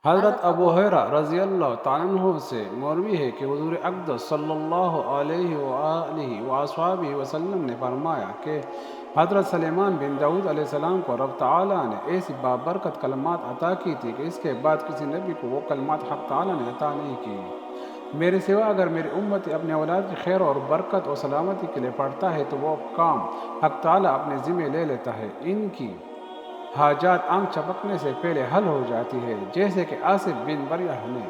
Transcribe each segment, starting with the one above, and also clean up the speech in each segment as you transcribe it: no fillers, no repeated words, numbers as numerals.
حضرت ابو ہریرہ رضی اللہ تعالیٰ عنہ سے مروی ہے کہ حضور اقدس صلی اللہ علیہ وآلہ وآصحابہ وسلم نے فرمایا کہ حضرت سلیمان بن داؤد علیہ السلام کو رب تعالیٰ نے ایسی بابرکت کلمات عطا کی تھی کہ اس کے بعد کسی نبی کو وہ کلمات حق تعالیٰ نے عطا نہیں کی۔ میرے سوا اگر میری امت اپنے اولاد کی خیر اور برکت اور سلامتی کے لیے پڑھتا ہے تو وہ کام حق تعالیٰ اپنے ذمہ لے لیتا ہے۔ ان کی حاجات آنکھ چپکنے سے پہلے حل ہو جاتی ہے، جیسے کہ آصف بن بریہ نے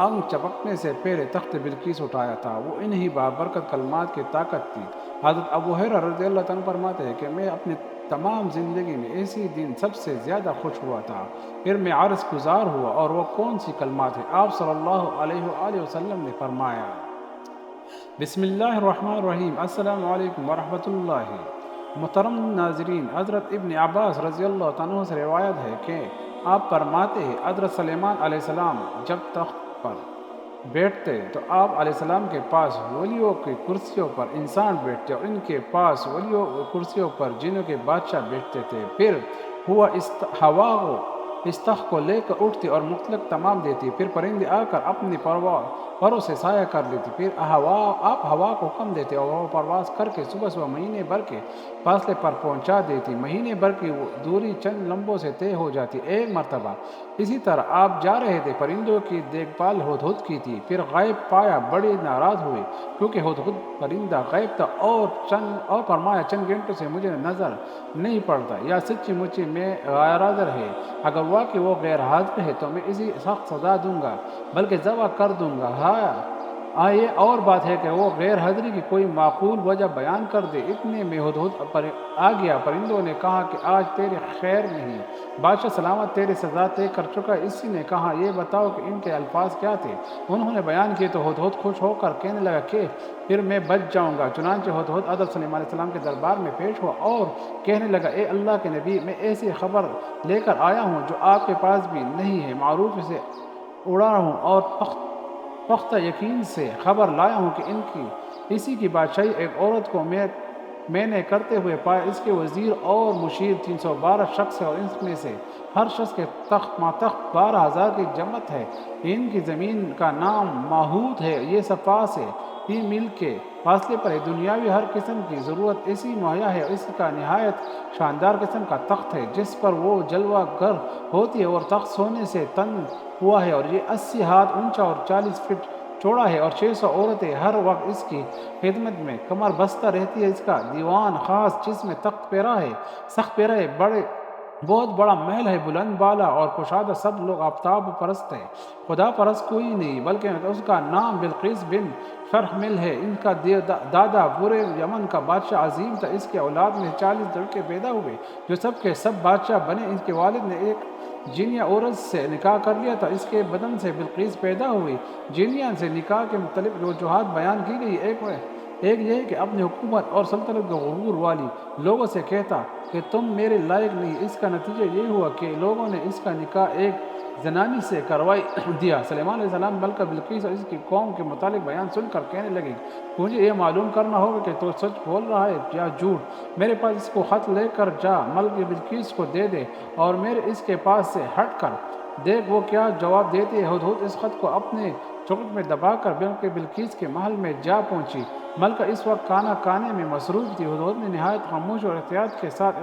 آنکھ چپکنے سے پہلے تخت بلقیس اٹھایا تھا۔ وہ انہی بابرکت کلمات کی طاقت تھی۔ حضرت ابو ہریرہ رضی اللہ عنہ فرماتے ہیں کہ میں اپنی تمام زندگی میں اسی دن سب سے زیادہ خوش ہوا تھا، پھر میں عرض گزار ہوا اور وہ کون سی کلمات ہیں؟ آپ صلی اللہ علیہ وآلہ وسلم نے فرمایا، بسم اللہ الرحمن الرحیم، السلام علیکم ورحمۃ اللہ۔ محترم ناظرین، حضرت ابن عباس رضی اللہ عنہ سے روایت ہے کہ آپ فرماتے ہیں حضرت سلیمان علیہ السلام جب تخت پر بیٹھتے تو آپ علیہ السلام کے پاس ولیوں کی کرسیوں پر انسان بیٹھتے اور ان کے پاس ولیوں کی کرسیوں پر جنوں کے بادشاہ بیٹھتے تھے۔ پھر ہوا اس تخت کو لے کر اٹھتی اور مختلف تمام دیتی، پھر پرندے آ کر اپنی پروں سے سایہ کر لیتی، پھر آپ ہوا کو حکم دیتے اور وہ پرواز کر کے صبح صبح مہینے بھر کے فاصلے پر پہنچا دیتی، مہینے بھر کی دوری چند لمحوں سے طے ہو جاتی۔ ایک مرتبہ اسی طرح آپ جا رہے تھے، پرندوں کی دیکھ بھال ہدہد کی تھی، پھر غائب پایا، بڑے ناراض ہوئے کیونکہ ہدہد پرندہ غائب تھا اور فرمایا چند گھنٹوں سے مجھے نظر نہیں پڑتا، یا سچی مچی میں غیر حاضر ہے، اگر واقعی وہ غیر حاضر ہے تو میں اسی سخت سزا دوں گا بلکہ ذبح کر دوں گا۔ ہاں یہ اور بات ہے کہ وہ غیر حاضری کی کوئی معقول وجہ بیان کر دے۔ اتنے میں ہدہد آ گیا۔ پرندوں نے کہا کہ آج تیری خیر نہیں، بادشاہ سلامت تیری سزا طے کر چکا ہے۔ اسی نے کہا یہ بتاؤ کہ ان کے الفاظ کیا تھے؟ انہوں نے بیان کیے تو ہدہد خوش ہو کر کہنے لگا کہ پھر میں بچ جاؤں گا۔ چنانچہ ہدہد حضرت سلیمان علیہ السلام کے دربار میں پیش ہوا اور کہنے لگا، اے اللہ کے نبی، میں ایسی خبر لے کر آیا ہوں جو آپ کے پاس بھی نہیں ہے، معروف سے اڑا ہوں اور پختہ یقین سے خبر لایا ہوں کہ اسی کی بادشاہی ایک عورت کو میں نے کرتے ہوئے پایا۔ اس کے وزیر اور مشیر 312 شخص ہے اور اس میں سے ہر شخص کے ماتحت 12,000 کی جماعت ہے۔ ان کی زمین کا نام ماہوت ہے، یہ صفا سے 3 میل کے فاصلے پر ہے۔ دنیاوی ہر قسم کی ضرورت ایسی مہیا ہے اور اس کا نہایت شاندار قسم کا تخت ہے جس پر وہ جلوہ گر ہوتی ہے، اور تخت سونے سے تن ہوا ہے اور یہ 80 ہاتھ اونچا اور 40 فٹ چوڑا ہے، اور 600 عورتیں ہر وقت اس کی خدمت میں کمر بستہ رہتی ہے۔ اس کا دیوان خاص جس میں تخت پیرا ہے، سخت پیرا ہے، بہت بڑا محل ہے، بلند بالا اور کشادہ، سب لوگ آفتاب پرست ہیں، خدا پرست کوئی نہیں، بلکہ اس کا نام بلقیس بن شرحمل ہے۔ ان کا دادا برے یمن کا بادشاہ عظیم تھا، اس کے اولاد میں 40 لڑکے پیدا ہوئے جو سب کے سب بادشاہ بنے۔ اس کے والد نے ایک جینیا عورت سے نکاح کر لیا تھا، اس کے بدن سے بلقیس پیدا ہوئی۔ جینیا سے نکاح کے مختلف وجوہات بیان کی گئی۔ ایک یہ کہ اپنی حکومت اور سلطنت کے غرور والی لوگوں سے کہتا کہ تم میرے لائق نہیں۔ اس کا نتیجہ یہ ہوا کہ لوگوں نے اس کا نکاح ایک زنانی سے کروائی دیا۔ سلیمان علیہ السلام ملکہ بلقیس اور اس کی قوم کے متعلق بیان سن کر کہنے لگے، مجھے یہ معلوم کرنا ہوگا کہ تو سچ بول رہا ہے یا جھوٹ۔ میرے پاس اس کو خط لے کر جا، ملکہ بلقیس کو دے دے اور میرے اس کے پاس سے ہٹ کر دیکھ وہ کیا جواب دیتی ہے۔ ہدہد اس خط کو اپنے چوکٹ میں دبا کر ملکہ بلقیس کے محل میں جا پہنچی۔ ملکہ اس وقت کھانا کھانے میں مصروف تھی۔ ہدہد نے نہایت خاموش اور احتیاط کے ساتھ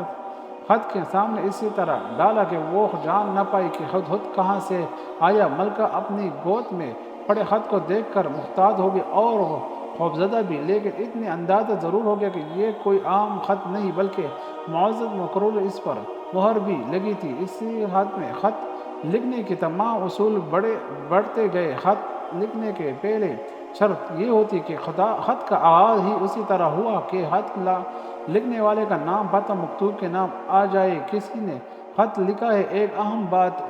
خط کے سامنے اسی طرح ڈالا کہ وہ جان نہ پائی کہ ہدہد کہاں سے آیا۔ ملکہ اپنی گود میں پڑے خط کو دیکھ کر محتاط ہو گئی اور خوفزدہ بھی، لیکن اتنے اندازہ ضرور ہو گیا کہ یہ کوئی عام خط نہیں بلکہ معزز مقرر۔ اس پر مہر بھی لگی تھی۔ اسی خط میں خط لکھنے کے تمام اصول بڑھتے گئے۔ خط لکھنے کے پہلے شرط یہ ہوتی کہ خط کا آغاز ہی اسی طرح ہوا کہ خط لکھنے والے کا نام، پتہ، مکتوب کے نام آ جائے۔ کسی نے خط لکھا ہے، ایک اہم بات،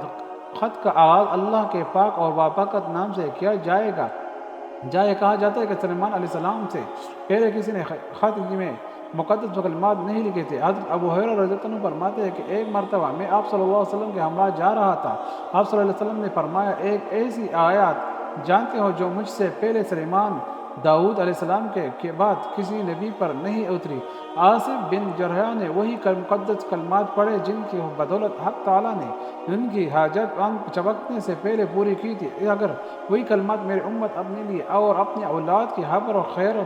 خط کا آغاز اللہ کے پاک اور بابرکت نام سے کیا جائے۔ کہا جاتا ہے کہ سلیمان علیہ السلام سے پہلے کسی نے خط میں مقدس کلمات نہیں لکھے تھے۔ حضرت ابو ہریرہ رضی اللہ عنہ فرماتے ہیں کہ ایک مرتبہ میں آپ صلی اللہ علیہ وسلم کے ہمراہ جا رہا تھا۔ آپ صلی اللہ علیہ وسلم نے فرمایا، ایک ایسی آیات جانتے ہو جو مجھ سے پہلے سلیمان داؤد علیہ السلام کے بعد کسی نبی پر نہیں اتری۔ آصف بن جرحیہ نے وہی مقدس کلمات پڑھے جن کی بدولت حق تعالیٰ نے ان کی حاجت آنکھ چمکنے سے پہلے پوری کی تھی۔ اگر وہی کلمات میری امت اپنے لیے اور اپنی اولاد کی حبر و خیر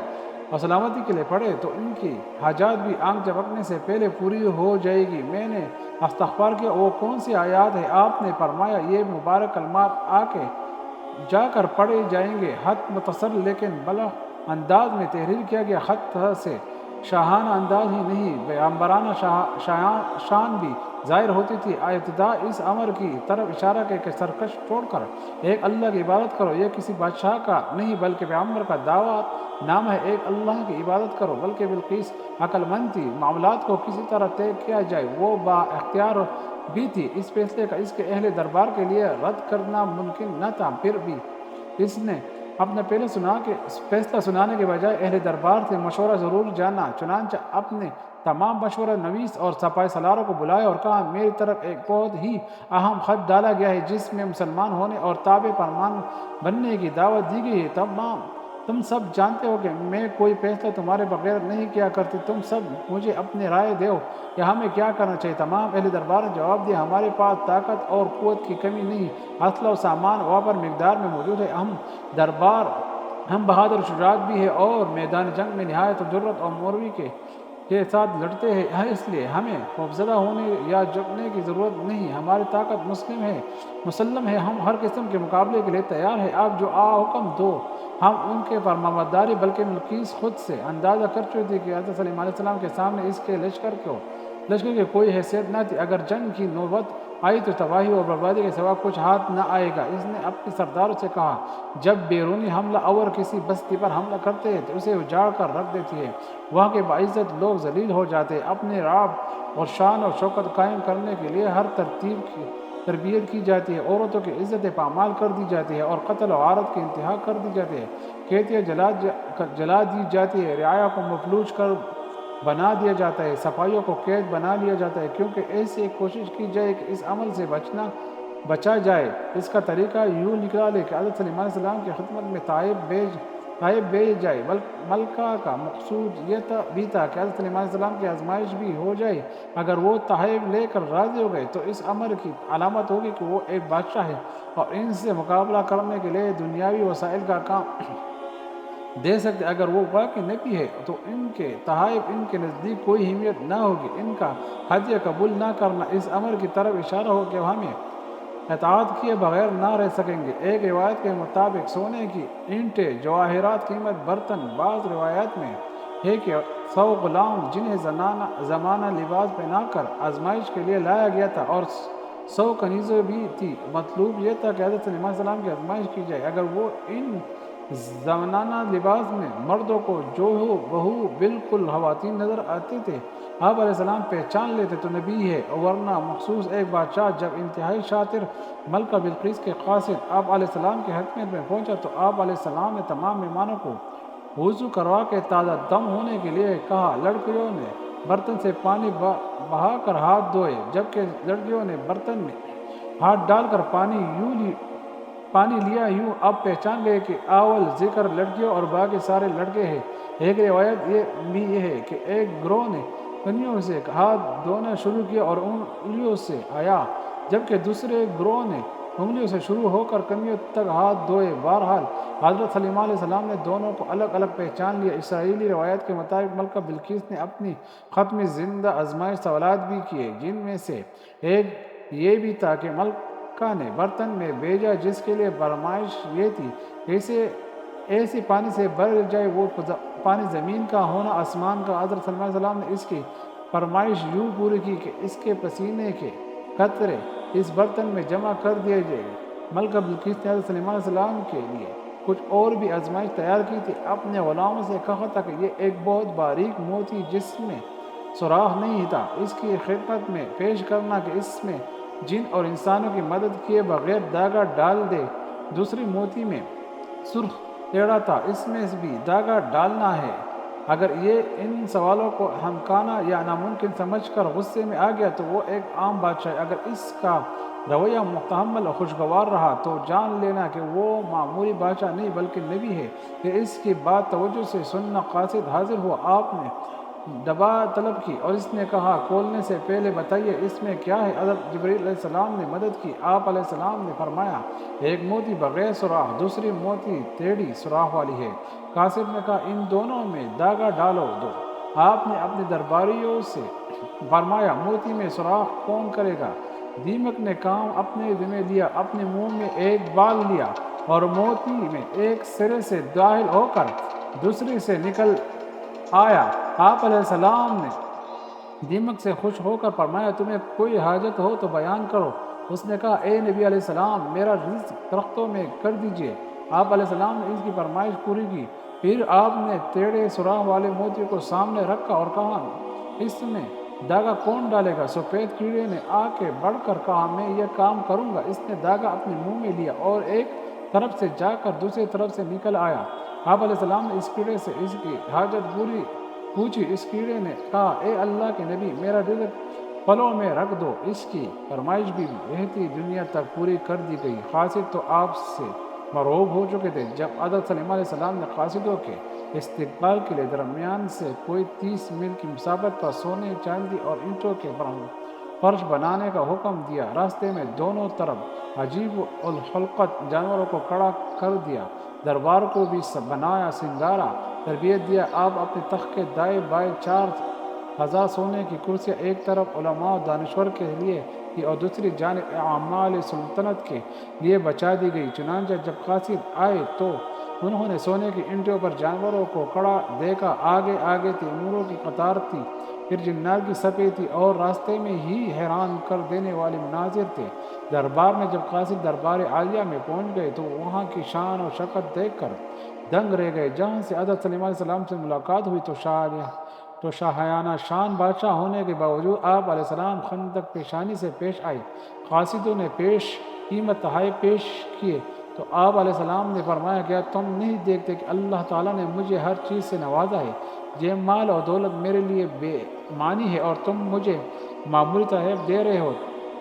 اور سلامتی کے لیے پڑھے تو ان کی حاجات بھی آنکھ چمکنے سے پہلے پوری ہو جائے گی۔ میں نے استغفار کیا، وہ کون سی آیات ہے؟ آپ نے فرمایا یہ مبارک کلمات آگے جا کر پڑھے جائیں گے۔ خط مختصر لیکن بلغ انداز میں تحریر کیا گیا خط سے شاہانہ انداز ہی نہیں پیغمبرانہ شان بھی ظاہر ہوتی تھی۔ ابتدا اس امر کی طرف اشارہ ہے کہ سرکش چھوڑ کر ایک اللہ کی عبادت کرو۔ یہ کسی بادشاہ کا نہیں بلکہ پیغمبر کا دعوت نام ہے۔ ایک اللہ کی عبادت کرو، بلکہ بلقیس عقل مند تھی۔ معاملات کو کسی طرح طے کیا جائے، وہ با اختیار بھی تھی۔ اس فیصلے کا اس کے اہل دربار کے لیے رد کرنا ممکن نہ تھا۔ پھر بھی اس نے اپنا فیصلہ سنانے کے بجائے اہل دربار سے مشورہ ضرور جانا۔ چنانچہ اپنے تمام مشورہ نویس اور سپاہی سالاروں کو بلایا اور کہا میری طرف ایک بہت ہی اہم خط ڈالا گیا ہے جس میں مسلمان ہونے اور تابع فرمان بننے کی دعوت دی گئی ہے۔ تم سب جانتے ہو کہ میں کوئی فیصلہ تمہارے بغیر نہیں کیا کرتی۔ تم سب مجھے اپنی رائے دو کہ ہمیں کیا کرنا چاہیے۔ تمام اہل دربار نے جواب دیا ہمارے پاس طاقت اور قوت کی کمی نہیں، اسلحہ و سامان وافر مقدار میں موجود ہے۔ ہم بہادر و شجاعت بھی ہیں اور میدان جنگ میں نہایت جرأت اور موروی کے ساتھ لڑتے ہیں، اس لیے ہمیں خوفزدہ ہونے یا جھکنے کی ضرورت نہیں۔ ہماری طاقت مسلم ہے، ہم ہر قسم کے مقابلے کے لیے تیار ہیں۔ آپ جو حکم دو ہم ان کے فرمانبرداری۔ بلکہ بلقیس خود سے اندازہ کر چکی تھی کہ حضرت سلیمان علیہ السلام کے سامنے اس کے لشکر کی کوئی حیثیت نہ تھی۔ اگر جنگ کی نوبت آئی تو تباہی اور بربادی کے سوا کچھ ہاتھ نہ آئے گا۔ اس نے اپنے سرداروں سے کہا جب بیرونی حملہ آور کسی بستی پر حملہ کرتے ہیں تو اسے اجاڑ کر رکھ دیتی ہے، وہاں کے باعزت لوگ ذلیل ہو جاتے ہیں۔ اپنے رعب اور شان اور شوکت قائم کرنے کے لیے ہر تربیت کی جاتی ہے، عورتوں کی عزت پامال کر دی جاتی ہے اور قتل و غارت کی انتہا کر دی جاتی ہے، کھیتیاں جلا دی جاتی ہے، رعایا کو مفلوج کر بنا دیا جاتا ہے، سپاہیوں کو قید بنا لیا جاتا ہے، کیونکہ ایسی کوشش کی جائے کہ اس عمل سے بچا جائے۔ اس کا طریقہ یوں نکلا کہ حضرت سلیمان علیہ السلام کی خدمت میں طائب بھیج جائے۔ ملکہ کا مقصود یہ بھی تھا کہ حضرت سلیمان علیہ السلام کی آزمائش بھی ہو جائے۔ اگر وہ طائب لے کر راضی ہو گئے تو اس امر کی علامت ہوگی کہ وہ ایک بادشاہ ہے اور ان سے مقابلہ کرنے کے لیے دنیاوی وسائل کا کام دے سکتے۔ اگر وہ واقعی نبی ہے تو ان کے تحائف ان کے نزدیک کوئی اہمیت نہ ہوگی۔ ان کا ہدیہ قبول نہ کرنا اس امر کی طرف اشارہ ہو کہ ہمیں اطاعت کیے بغیر نہ رہ سکیں گے۔ ایک روایت کے مطابق سونے کی اینٹیں، جواہرات، قیمت برتن، بعض روایات میں ہے کہ 100 غلام جنہیں زمانہ لباس پہنا کر آزمائش کے لیے لایا گیا تھا اور 100 کنیزیں بھی تھی۔ مطلوب یہ تھا کہ حضرت سلیمان علیہ السلام کی آزمائش کی جائے۔ اگر وہ ان زمانہ لباس میں مردوں کو جو بہو بالکل خواتین نظر آتے تھے، آپ علیہ السلام پہچان لیتے تو نبی ہے، ورنہ مخصوص ایک بادشاہ جب انتہائی شاطر ملکہ بلقیس کے قاصد آپ علیہ السلام کی حکمیت میں پہنچا تو آپ علیہ السلام نے تمام مہمانوں کو وضو کروا کے تازہ دم ہونے کے لیے کہا۔ لڑکیوں نے برتن سے پانی بہا کر ہاتھ دھوئے، جبکہ لڑکیوں نے برتن میں ہاتھ ڈال کر پانی لیا۔ یوں آپ پہچان گئے کہ اول ذکر لڑکیوں اور باقی سارے لڑکے ہیں۔ ایک روایت یہ ہے کہ ایک گروہ نے کنیوں سے ہاتھ دھونا شروع کیا اور انگلیوں سے آیا، جبکہ دوسرے گروہ نے انگلیوں سے شروع ہو کر کنیوں تک ہاتھ دھوئے۔ بہرحال حضرت سلیمان علیہ السلام نے دونوں کو الگ الگ پہچان لیا۔ اسرائیلی روایت کے مطابق ملکہ بلقیس نے اپنی ختم زندہ آزمائش سوالات بھی کیے، جن میں سے ایک یہ بھی تھا کہ ملکہ نے برتن میں بھیجا جس کے لیے فرمائش یہ تھی ایسے پانی سے بھر جائے وہ پانی زمین کا ہونا آسمان کا۔ حضرت سلیمان علیہ السلام نے اس کی فرمائش یوں پوری کی کہ اس کے پسینے کے قطرے اس برتن میں جمع کر دیے جائے۔ ملکہ بلقیس نے حضرت سلیمان علیہ السلام کے لیے کچھ اور بھی آزمائش تیار کی تھی۔ اپنے غلاموں سے کہا تھا کہ یہ ایک بہت باریک موتی جس میں سوراخ نہیں تھا اس کی خدمت میں پیش کرنا کہ اس میں جن اور انسانوں کی مدد کیے بغیر دھاگا ڈال دے۔ دوسری موتی میں سرخ ٹیڑھا تھا، اس میں بھی دھاگا ڈالنا ہے۔ اگر یہ ان سوالوں کو حمقانہ یا ناممکن سمجھ کر غصے میں آ گیا تو وہ ایک عام بادشاہ ہے۔ اگر اس کا رویہ متحمل اور خوشگوار رہا تو جان لینا کہ وہ معمولی بادشاہ نہیں بلکہ نبی ہے۔ کہ اس کی بات توجہ سے سننا، قاصد حاضر ہوا، آپ نے دبا طلب کی اور اس نے کہا کھولنے سے پہلے بتائیے اس میں کیا ہے۔ حضرت جبرائیل علیہ السلام نے مدد کی۔ آپ علیہ السلام نے فرمایا ایک موتی بغیر سوراخ، دوسری موتی ٹیڑھی سوراخ والی ہے۔ قاصد نے کہا ان دونوں میں دھاگا ڈالو دو۔ آپ نے اپنے درباریوں سے فرمایا موتی میں سوراخ کون کرے گا؟ دیمک نے کام اپنے ذمہ لیا، اپنے منہ میں ایک بال لیا اور موتی میں ایک سرے سے داخل ہو کر دوسری سے نکل آیا۔ آپ علیہ السلام نے دیمک سے خوش ہو کر فرمایا تمہیں کوئی حاجت ہو تو بیان کرو۔ اس نے کہا اے نبی علیہ السلام میرا رزق درختوں میں کر دیجئے۔ آپ علیہ السلام نے اس کی فرمائش پوری کی۔ پھر آپ نے ٹیڑھے سوراخ والے موتی کو سامنے رکھا اور کہا اس میں دھاگا کون ڈالے گا؟ سفید کیڑے نے آ کے بڑھ کر کہا میں یہ کام کروں گا۔ اس نے دھاگا اپنے منہ میں لیا اور ایک طرف سے جا کر دوسری طرف سے نکل آیا۔ آپ علیہ السلام نے اس کیڑے سے اس کی حاجت پوچھی۔ اس کیڑے نے کہا اے اللہ کے نبی میرا رزق پھلوں میں رکھ دو۔ اس کی فرمائش بھی بہتی دنیا تک پوری کر دی گئی۔ قاصد تو آپ سے مرعوب ہو چکے تھے۔ جب حضرت سلیمان علیہ السلام نے قاصدوں کے استقبال کے لیے درمیان سے کوئی 30 میل کی مسافت پر سونے، چاندی اور اینٹوں کے فرش بنانے کا حکم دیا، راستے میں دونوں طرف عجیب الخلقت جانوروں کو کھڑا کر دیا، دربار کو بھی بنایا، سنگارا، تربیت دیا۔ آپ اپنے تخت کے دائیں بائیں 4000 سونے کی کرسیاں ایک طرف علماء و دانشور کے لیے تھی اور دوسری جانب اعمال سلطنت کے لیے بچا دی گئی۔ چنانچہ جب قاصد آئے تو انہوں نے سونے کی اینٹوں پر جانوروں کو کھڑا دیکھا، آگے آگے تیموروں کی قطار تھی، پھر جنات کی صفیں تھی اور راستے میں ہی حیران کر دینے والے مناظر تھے۔ دربار میں جب قاصد دربار عالیہ میں پہنچ گئے تو وہاں کی شان و شوکت دیکھ کر دنگ رہ گئے۔ جہاں سے حضرت سلیمان علیہ السلام سے ملاقات ہوئی تو شاہانہ شان بادشاہ ہونے کے باوجود آپ علیہ السلام خندق پیشانی سے پیش آئے۔ قاصدوں نے قیمت تحائف پیش کیے تو آپ علیہ السلام نے فرمایا کیا تم نہیں دیکھتے کہ اللہ تعالیٰ نے مجھے ہر چیز سے نوازا ہے؟ یہ مال اور دولت میرے لیے بے معنی ہے اور تم مجھے معمولی تحائف دے رہے ہو،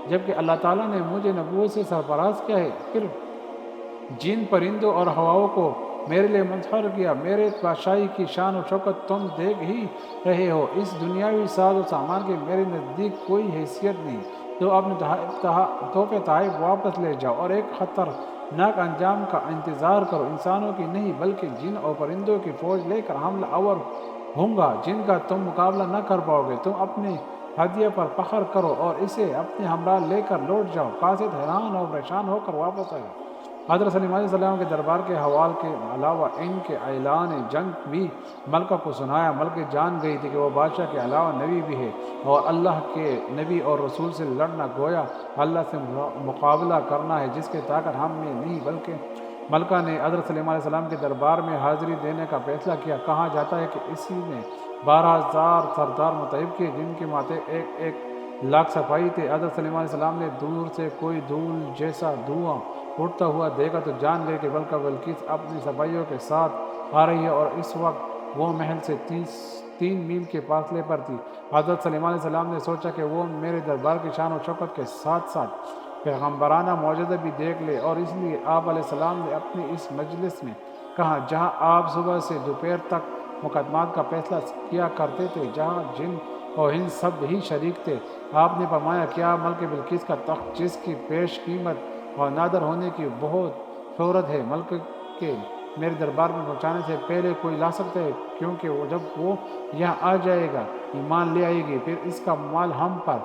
جبکہ اللہ تعالیٰ نے مجھے نبوت سے سرفراز کیا ہے۔ پھر جن پرندوں اور ہواؤں کو میرے لیے مسخر کیا، میرے بادشاہی کی شان و شوکت تم دیکھ ہی رہے ہو۔ اس دنیاوی ساز و سامان کی میرے نزدیک کوئی حیثیت نہیں۔ تو اپنے تحفے تحائف واپس لے جاؤ اور ایک خطرناک انجام کا انتظار کرو۔ انسانوں کی نہیں بلکہ جن اور پرندوں کی فوج لے کر حملہ آور ہوں گا جن کا تم مقابلہ نہ کر پاؤ گے۔ تم اپنے ہدیے پر فخر کرو اور اسے اپنے ہمراہ لے کر لوٹ جاؤ۔ قاصد حیران اور پریشان ہو کر واپس آئے۔ حضرت سلیمان علیہ السلام کے دربار کے حوال کے علاوہ ان کے اعلان جنگ بھی ملکہ کو سنایا۔ ملکہ جان گئی تھی کہ وہ بادشاہ کے علاوہ نبی بھی ہے اور اللہ کے نبی اور رسول سے لڑنا گویا اللہ سے مقابلہ کرنا ہے جس کی طاقت ہم میں نہیں بلکہ ملکہ نے حضرت سلیمان علیہ السلام کے دربار میں حاضری دینے کا فیصلہ کیا۔ کہا جاتا ہے کہ اسی نے 12,000 سردار متعین کیے جن کے ماتھے 1,00,000 سپاہی تھے۔ حضرت سلیمان علیہ السلام نے دور سے کوئی دھول جیسا دھواں اٹھتا ہوا دیکھا تو جان گئے کہ ملکہ بلقیس اپنی سپاہیوں کے ساتھ آ رہی ہے اور اس وقت وہ محل سے 3 میل کے فاصلے پر تھی۔ حضرت سلیمان علیہ السلام نے سوچا کہ وہ میرے دربار کی شان و شوکت کے ساتھ ساتھ پیغمبرانہ معجزہ بھی دیکھ لے، اور اس لیے آپ علیہ السلام نے اپنی اس مجلس میں کہا جہاں آپ صبح سے دوپہر تک مقدمات کا فیصلہ کیا کرتے تھے، جہاں جن اور ہند سب ہی شریک تھے۔ آپ نے فرمایا کیا ملکہ بلقیس کا تخت جس کی پیش قیمت اور نادر ہونے کی بہت شہرت ہے، ملک کے میرے دربار میں پہنچانے سے پہلے کوئی لا سکتا ہے؟ کیونکہ جب وہ یہاں آ جائے گا، ایمان لے آئے گی، پھر اس کا مال ہم پر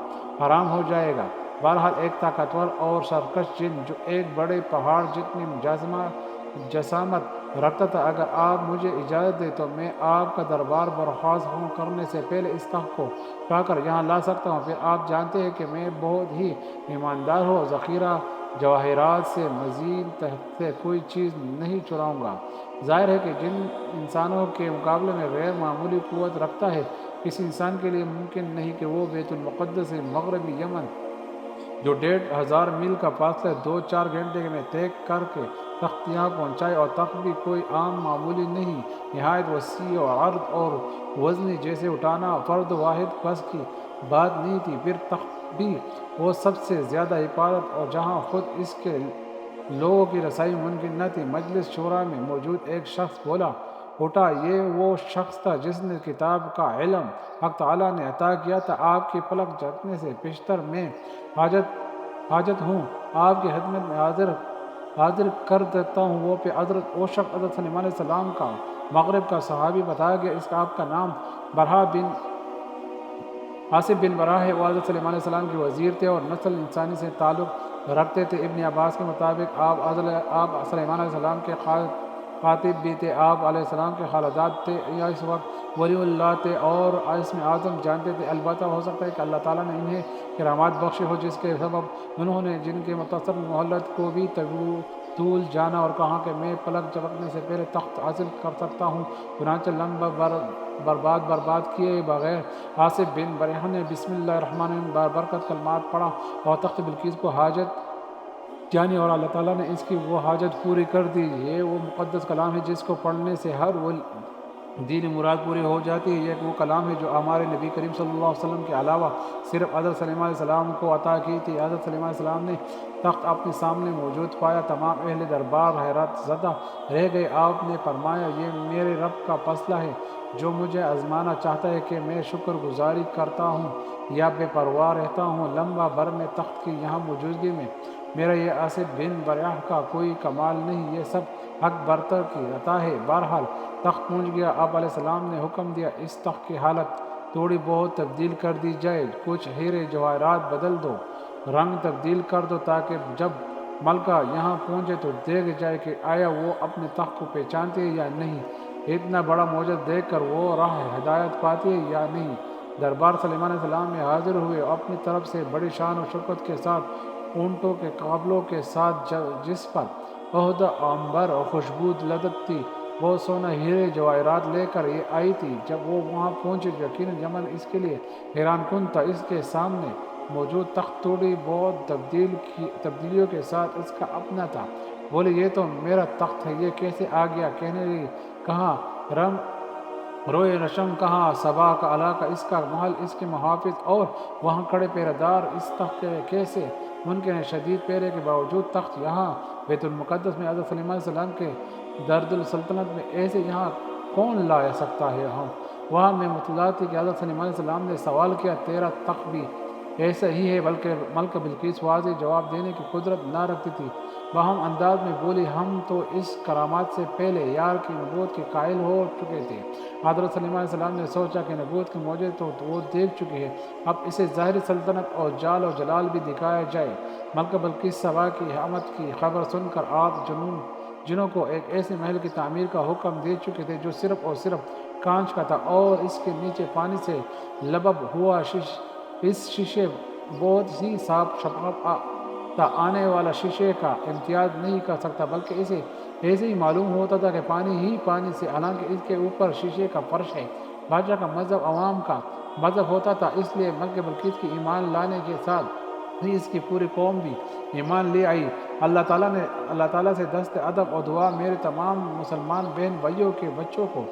حرام ہو جائے گا۔ بہرحال ایک طاقتور اور سرکش جن جو ایک بڑے پہاڑ جتنی جسامت رکھتا تھا، اگر آپ مجھے اجازت دیں تو میں آپ کا دربار برخاست کرنے سے پہلے اس تخت کو اٹھا کر یہاں لا سکتا ہوں۔ پھر آپ جانتے ہیں کہ میں بہت ہی ایماندار ہوں، ذخیرہ جواہرات سے مزید تحت سے کوئی چیز نہیں چراؤں گا۔ ظاہر ہے کہ جن انسانوں کے مقابلے میں غیر معمولی قوت رکھتا ہے، کسی انسان کے لیے ممکن نہیں کہ وہ بیت المقدس سے مغربی یمن جو 1,500 میل کا فاصلہ 2-4 گھنٹے میں طے کر کے تخت یہاں پہنچائے، اور تخت بھی کوئی عام معمولی نہیں، نہایت وسیع و عرض اور وزنی، جیسے اٹھانا فرد واحد بس کی بات نہیں تھی۔ پھر تخت بھی وہ سب سے زیادہ حفاظت، اور جہاں خود اس کے لوگوں کی رسائی ممکن نہ تھی۔ مجلس شورا میں موجود ایک شخص بولا اٹھا، یہ وہ شخص تھا جس نے کتاب کا علم حق تعالیٰ نے عطا کیا تھا۔ آپ کی پلک جھپکنے سے پیشتر میں حاجت ہوں، آپ کی خدمت میں حاضر کر دیتا ہوں۔ وہ پہ وہ شخص حضرت سلیمان علیہ السلام کا مغرب کا صحابی بتایا گیا، اس کا آپ کا نام آصف بن برا ہے۔ وہ حضرت سلیمان علیہ السلام کے وزیر تھے اور نسل انسانی سے تعلق رکھتے تھے۔ ابن عباس کے مطابق آپ سلیمان علیہ السلام کے خاطب بھی تھے، آپ علیہ السلام کے خالزاد تھے، یا اس وقت ولی اللہ تھے اور اسم اعظم جانتے تھے۔ البتہ ہو سکتا ہے کہ اللہ تعالیٰ نے انہیں کرامات بخشی ہو جس کے سبب انہوں نے جن کے متصل مہلت کو بھی طول جانا اور کہا کہ میں پلک جھپکنے سے پہلے تخت حاصل کر سکتا ہوں۔ چنانچہ لمبا برباد کیے بغیر آصف بن برہ نے بسم اللہ الرحمن الرحیم بابرکت کلمات پڑھا اور تخت بلقیس کو حاجت جانی، اور اللہ تعالیٰ نے اس کی وہ حاجت پوری کر دی۔ یہ وہ مقدس کلام ہے جس کو پڑھنے سے ہر وہ دین مراد پوری ہو جاتی ہے۔ یہ وہ کلام ہے جو ہمارے نبی کریم صلی اللہ علیہ وسلم کے علاوہ صرف حضرت سلیمان علیہ السلام کو عطا کی تھی۔ حضرت سلیمان علیہ السلام نے تخت اپنے سامنے موجود پایا، تمام اہل دربار حیرت زدہ رہ گئے۔ آپ نے فرمایا، یہ میرے رب کا فیصلہ ہے جو مجھے آزمانا چاہتا ہے کہ میں شکر گزاری کرتا ہوں یا بے پرواہ رہتا ہوں۔ لمبا بھر میں تخت کی یہاں موجودگی میں میرا یہ آصف بن برہ کا کوئی کمال نہیں، یہ سب حق برتر کی عطا ہے۔ بہرحال تخت پہنچ گیا۔ آپ علیہ السلام نے حکم دیا، اس تخت کی حالت تھوڑی بہت تبدیل کر دی جائے، کچھ ہیرے جواہرات بدل دو، رنگ تبدیل کر دو، تاکہ جب ملکہ یہاں پہنچے تو دیکھ جائے کہ آیا وہ اپنے تخت کو پہچانتی ہے یا نہیں، اتنا بڑا معجزہ دیکھ کر وہ راہ ہدایت پاتی ہے یا نہیں۔ دربار سلیمان علیہ السلام میں حاضر ہوئے، اپنی طرف سے بڑی شان و شوکت کے ساتھ اونٹوں کے قافلوں کے ساتھ، جس پر عہدہ عنبر اور خوشبو لذت تھی، وہ سونا ہیرے جواہرات لے کر یہ آئی تھی۔ جب وہ وہاں پہنچے، یقیناً یمن اس کے لیے حیران کن تھا۔ اس کے سامنے موجود تخت تھوڑی بہت تبدیلیوں کے ساتھ اس کا اپنا تھا۔ بولے، یہ تو میرا تخت ہے، یہ کیسے آ گیا؟ کہنے لگی، کہاں روئے رشم، کہاں صبا کا علاقہ، اس کا محل، اس کے محافظ اور وہاں کھڑے پہرے دار، اس تخت کے کیسے ممکن ہے؟ شدید پہرے کے باوجود تخت یہاں بیت المقدس میں حضرت سلیمان علیہ السلام کے درد السلطنت میں ایسے یہاں کون لا سکتا ہے؟ وہاں میں مطلع تھی کہ حضرت سلیمان علیہ السلام نے سوال کیا، تیرا تخت بھی ایسا ہی ہے؟ بلکہ ملکہ بلقیس واضح جواب دینے کی قدرت نہ رکھتی تھی، باہم انداز میں بولی، ہم تو اس کرامات سے پہلے یار کی نبوت کے قائل ہو چکے تھے۔ حضرت سلیمان علیہ السلام نے سوچا کہ نبوت کے معجزے تو وہ دیکھ چکی ہے، اب اسے ظاہری سلطنت اور جال و جلال بھی دکھایا جائے۔ ملکہ بلقیس سبا کی آمد کی خبر سن کر آپ جنوں کو ایک ایسے محل کی تعمیر کا حکم دے چکے تھے جو صرف اور صرف کانچ کا تھا اور اس کے نیچے پانی سے لبب ہوا۔ اس شیشے بہت ہی صاف شفاف تھا، آنے والا شیشے کا امتیاز نہیں کر سکتا، بلکہ اسے ایسے ہی معلوم ہوتا تھا کہ پانی ہی پانی سے، حالانکہ اس کے اوپر شیشے کا فرش ہے۔ بادشاہ کا مذہب عوام کا مذہب ہوتا تھا، اس لیے ملکہ بلقیس کی ایمان لانے کے ساتھ ہی اس کی پوری قوم بھی ایمان لے آئی۔ اللہ تعالیٰ سے دست ادب اور دعا میرے تمام مسلمان بہن بھائیوں کے بچوں کو